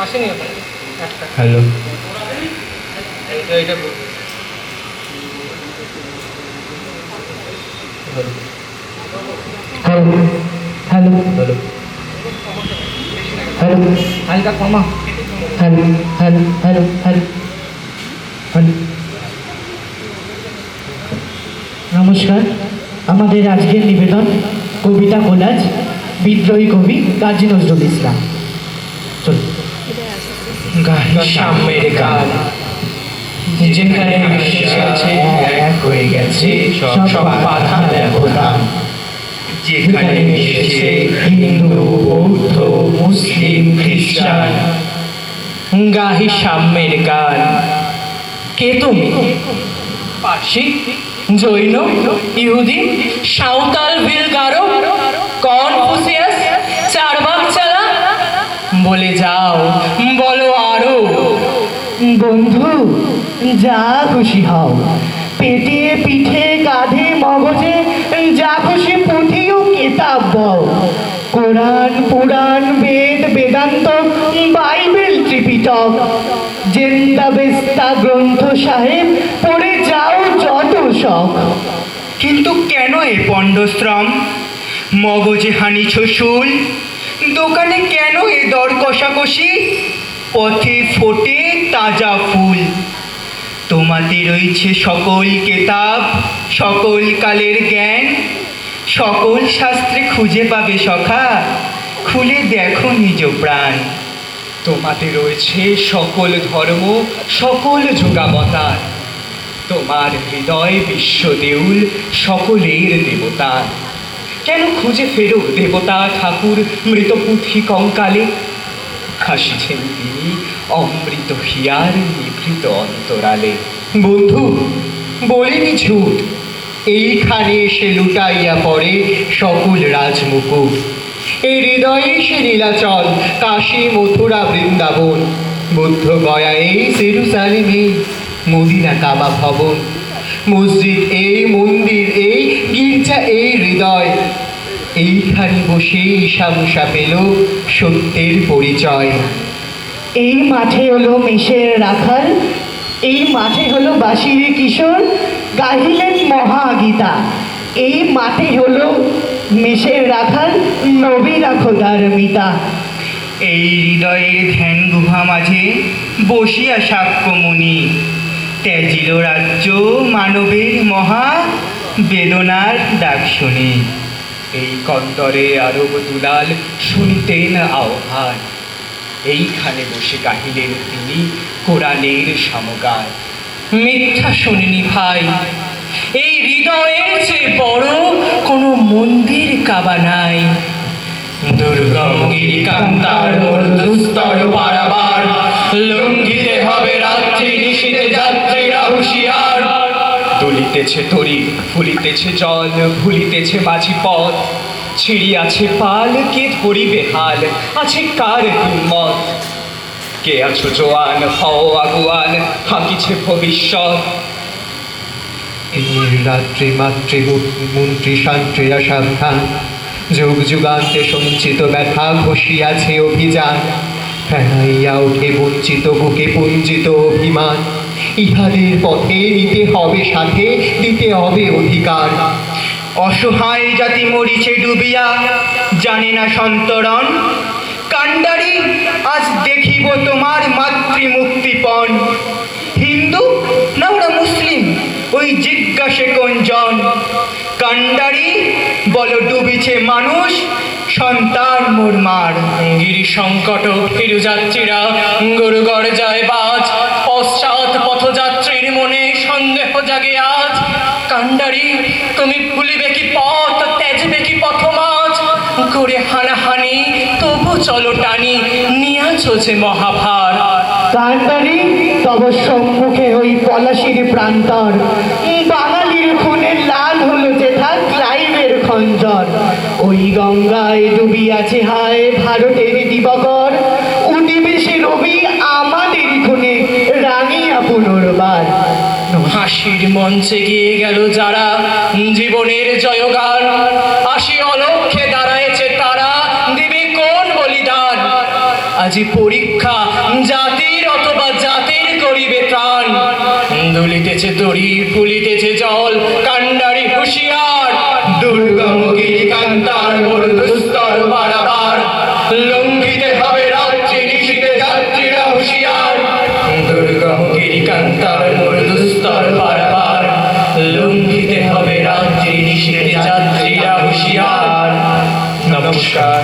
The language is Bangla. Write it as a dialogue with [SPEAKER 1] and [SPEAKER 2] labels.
[SPEAKER 1] আসেনি
[SPEAKER 2] হ্যালো
[SPEAKER 1] এইটা
[SPEAKER 2] হ্যালো হ্যালো হ্যালো হ্যালো
[SPEAKER 1] হালকা কমা।
[SPEAKER 2] Hello hello hello hello hello. নমস্কার, আমাদের আজকের নিবেদন কবিতা কোলাজ, বিদ্রোহী কবি কাজী নজরুল ইসলাম। চলুন।
[SPEAKER 3] সাম্যের গান যেখানে মিশে আছে এক হয়ে গেছে সব বাধা ব্যবধান, যেখানে মিশেছে হিন্দু বৌদ্ধ মুসলিম খ্রিস্টান। গাহি সাম্যের গান। কে তুমি? পার্সি, জৈন, ইহুদি, সাঁওতাল, ভিল, গারো, কনফুসিয়াস, চারবাক চালা, বলে যাও, বলো আরো।
[SPEAKER 2] বন্ধু, যা খুশি হও, পেটে পিঠে কাঁধে মগজে যা খুশি পুঁথি ও কেতাব বও। কোরআন পুরাণ বেদ বেদান্ত বাইবেল ত্রিপিটক জেন্দা বেস্তা গ্রন্থ সাহেব পড়ে যাও যত শখ।
[SPEAKER 3] কিন্তু কেন এ পণ্ডশ্রম? মগজে হানিছ শুল, দোকানে কেন এ দর কষাকষি? পথে ফোটে তাজা ফুল। তোমাতে রয়েছে সকল কেতাব, সকল কালের জ্ঞান, সকল শাস্ত্রে খুঁজে পাবে সখা, খুলে দেখো নিজ প্রাণ।
[SPEAKER 1] তোমাতে রয়েছে সকল ধর্ম, সকল যুগাবতার। তোমার হৃদয় বিশ্ব দেউল, সকলের দেবতা। কেন খুঁজে ফেরো দেবতা ঠাকুর মৃত পুঁথি কঙ্কালে? হাসিছেন তিনি অমৃত হিয়ার নিভৃত অন্তরালে।
[SPEAKER 3] বন্ধু, বলিনি ঝুট, এইখানে এসে লুটাইয়া পড়ে সকল রাজমুকুট। এই হৃদয়ে সে নীলাচল, কাশী মথুরা বৃন্দাবন, বুদ্ধ গয়া এই জেরুজালেমে, মদিনা কাবা ভবন, মসজিদ এই, মন্দির এই, গির্জা এই হৃদয়। এইখানে বসে ঈশামুষা পেল সত্যের পরিচয়।
[SPEAKER 2] এই মাঠে হলো মেষের রাখাল, এই মাঠে হলো বাঁশির কিশোর গাহিলেন মহাগীতা। এই মাঠে হলো মেষের রাখাল নবীরা খোদার মিতা।
[SPEAKER 3] এই হৃদয়ের ধ্যান গুহা মাঝে বসিয়া সাক্ষ্যমণি, ত্যাজিল রাজ্য মানবের মহা বেদনার ডাক শুনি।
[SPEAKER 1] এই কন্দরে আরব দুলাল শুনতেন আহ্বান, এইখানে বসে গাহিলেন তিনি কোরআনের সমগান। মিথ্যা শুনিনি ভাই, এই হৃদয়ের চেয়ে বড় কোনো মন্দির কাবা নাই। দুর্গম গিরিকান্তার দুস্তর পারাবার, লঙ্ঘিতে হবে রাত্রি নিশীতে যাত্রীরা হুঁশিয়ার। দুলিতেছে তরি, ফুলিতেছে জল, ভুলিতেছে মাঝি পথ। ছিড়িয়াছে পাল, কে ধরিবে হাল, আছে কার হিম্মত? কে আছো জোয়ান, হও আগুয়ান, হাঁকিছে ভবিষ্যৎ।
[SPEAKER 3] এই রাত্রি মাতৃ মন্ত্রী শান্ত্রীরা সাবধান, যুগ যুগান্তে সঞ্চিত ব্যথা ঘষিয়াছে অভিযান। ফেনাইয়া ওঠে বঞ্চিত বুকে পুঞ্জিত অভিমান, ইহাদের পথে নিতে হবে সাথে, দিতে হবে অধিকার। অসহায় জাতি মরিছে ডুবিয়া, জানে না সন্তরণ। কান্ডারি, আজ দেখিব তোমার মাতৃমুক্তিপণ। হিন্দু না ওরা মুসলিম, ওই জিজ্ঞাসে কোনজন? কান্ডারি, বলো ডুবিছে মানুষ, সন্তান মোরমার।
[SPEAKER 1] গিরি সংকট ফিরুযাত্রীরা গরুগড় যায় বাজ, পশ্চাৎ পথযাত্রীর মনে সন্দেহ জাগে আজ। কান্ডারি, তুমি ভুলিবে কি পথ, ত্যাজবে কি পথমাজ? করে হানাহানি তবু চলো টানি, নিয়াছো যে মহাভার।
[SPEAKER 2] কান্ডারি, তব সম্মুখে ওই পলাশির প্রান্তর, বাঙালির খুনে লাল হলো যেথা ক্লাইভের খঞ্জর। ওই গঙ্গায় ডুবিয়াছে হায় ভারতের দিবাকর, উঠিবে সে রবি আমাদের খুনে রাঙিয়া পুনর্বার।
[SPEAKER 1] হাসির মঞ্চে গিয়ে গেল যারা জীবনের জয়গান, আসি অলক্ষ্যে দাঁড়ায়েছে তারা, দিবে কোন বলিদান? আজি পরীক্ষা জাতির অথবা জাতির করিবে ত্রাণ। দুলিতেছে তরি ফুলিতেছে জল, কান্ডারি হুঁশিয়ার। দুর্গমুখী কান্তার মোর দুস্তর পারাবার, লঙ্ঘিতে হবে রাত্রি নিশীথে যাত্রীরা হুঁশিয়ার। দুর্গমুখী কান্তার মোর দুস্তর পারাবার, লঙ্ঘিতে হবে রাত্রি নিশীথে যাত্রীরা হুঁশিয়ার। নমস্কার।